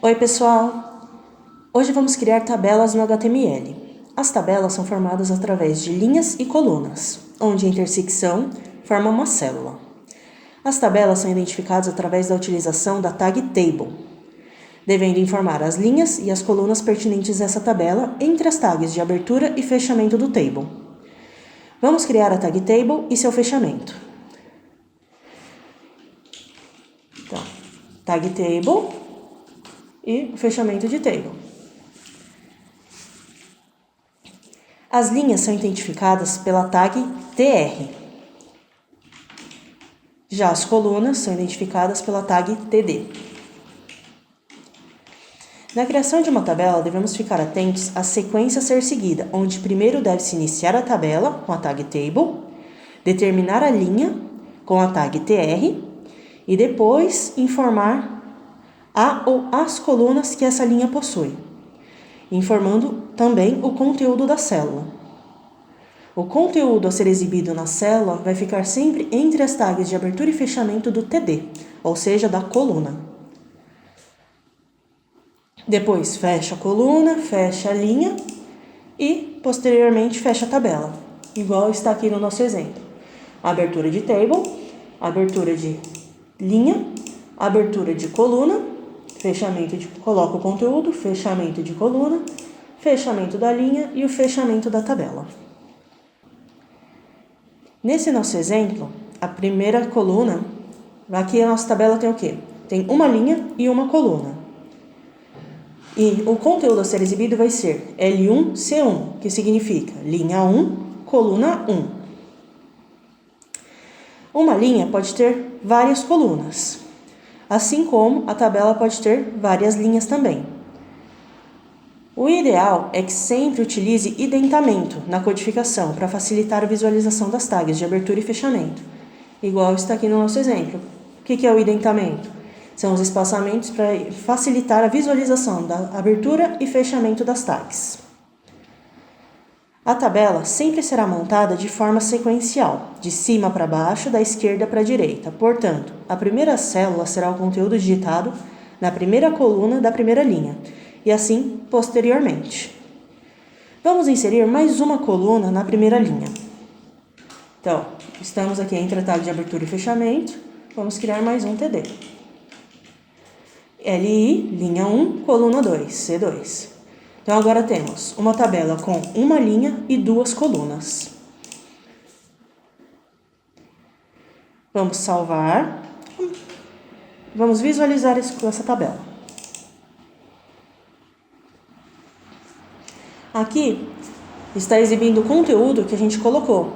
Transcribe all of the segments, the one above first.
Oi pessoal! Hoje vamos criar tabelas no HTML. As tabelas são formadas através de linhas e colunas, onde a intersecção forma uma célula. As tabelas são identificadas através da utilização da tag table, devendo informar as linhas e as colunas pertinentes a essa tabela entre as tags de abertura e fechamento do table. Vamos criar a tag table e seu fechamento. Então, tag table e o fechamento de table. As linhas são identificadas pela tag tr. Já as colunas são identificadas pela tag td. Na criação de uma tabela, devemos ficar atentos à sequência a ser seguida, onde primeiro deve-se iniciar a tabela com a tag table, determinar a linha com a tag tr e depois informar a ou as colunas que essa linha possui, informando também o conteúdo da célula. O conteúdo a ser exibido na célula vai ficar sempre entre as tags de abertura e fechamento do TD, ou seja, da coluna. Depois fecha a coluna, fecha a linha e posteriormente fecha a tabela, igual está aqui no nosso exemplo. Abertura de table, abertura de linha, abertura de coluna, fechamento de coloca o conteúdo, fechamento de coluna, fechamento da linha e o fechamento da tabela. Nesse nosso exemplo, a primeira coluna, aqui a nossa tabela tem o quê? Tem uma linha e uma coluna. E o conteúdo a ser exibido vai ser L1C1, que significa linha 1, coluna 1. Uma linha pode ter várias colunas, assim como a tabela pode ter várias linhas também. O ideal é que sempre utilize indentamento na codificação para facilitar a visualização das tags de abertura e fechamento, igual está aqui no nosso exemplo. O que é o indentamento? São os espaçamentos para facilitar a visualização da abertura e fechamento das tags. A tabela sempre será montada de forma sequencial, de cima para baixo, da esquerda para a direita. Portanto, a primeira célula será o conteúdo digitado na primeira coluna da primeira linha, e assim posteriormente. Vamos inserir mais uma coluna na primeira linha. Então, estamos aqui entre a tag de abertura e fechamento, vamos criar mais um TD. LI, linha 1, coluna 2, C2. Então, agora temos uma tabela com uma linha e duas colunas. Vamos salvar. Vamos visualizar essa tabela. Aqui está exibindo o conteúdo que a gente colocou,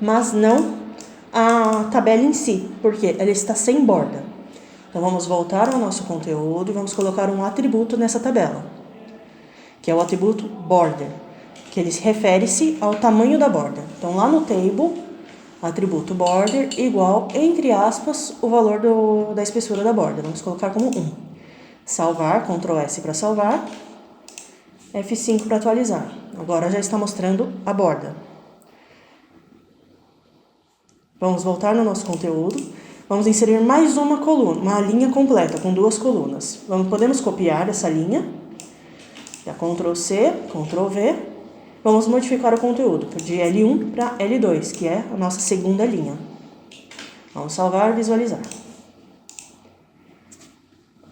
mas não a tabela em si, porque ela está sem borda. Então, vamos voltar ao nosso conteúdo e vamos colocar um atributo nessa tabela, que é o atributo border, que ele refere-se ao tamanho da borda. Então, lá no table, atributo border igual, entre aspas, o valor da espessura da borda. Vamos colocar como 1. Salvar, Ctrl S para salvar, F5 para atualizar. Agora já está mostrando a borda. Vamos voltar no nosso conteúdo. Vamos inserir mais uma coluna, uma linha completa com duas colunas. Podemos copiar essa linha. Ctrl C, Ctrl V. Vamos modificar o conteúdo de L1 para L2, que é a nossa segunda linha. Vamos salvar e visualizar.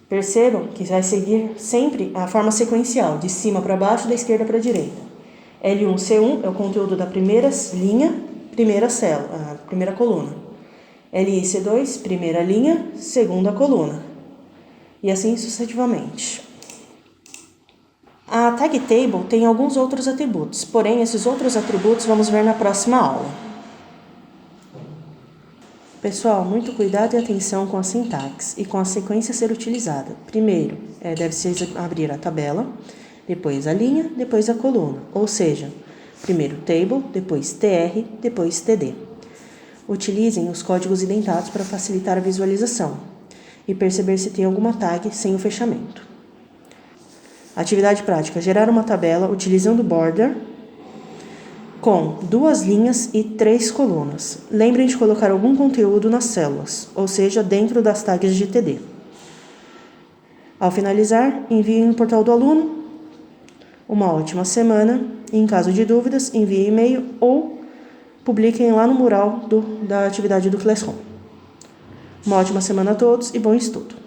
Percebam que vai seguir sempre a forma sequencial, de cima para baixo, da esquerda para a direita. L1, C1 é o conteúdo da primeira linha, primeira célula, a primeira coluna. LI, C2, primeira linha, segunda coluna. E assim sucessivamente. A tag table tem alguns outros atributos, porém esses outros atributos vamos ver na próxima aula. Pessoal, muito cuidado e atenção com a sintaxe e com a sequência a ser utilizada. Primeiro, deve-se abrir a tabela, depois a linha, depois a coluna, ou seja, primeiro table, depois tr, depois td. Utilizem os códigos indentados para facilitar a visualização e perceber se tem alguma tag sem o fechamento. Atividade prática: gerar uma tabela utilizando border com 2 linhas e 3 colunas. Lembrem de colocar algum conteúdo nas células, ou seja, dentro das tags de TD. Ao finalizar, enviem no portal do aluno. Uma ótima semana e, em caso de dúvidas, enviem e-mail ou publiquem lá no mural da atividade do Classroom. Uma ótima semana a todos e bom estudo!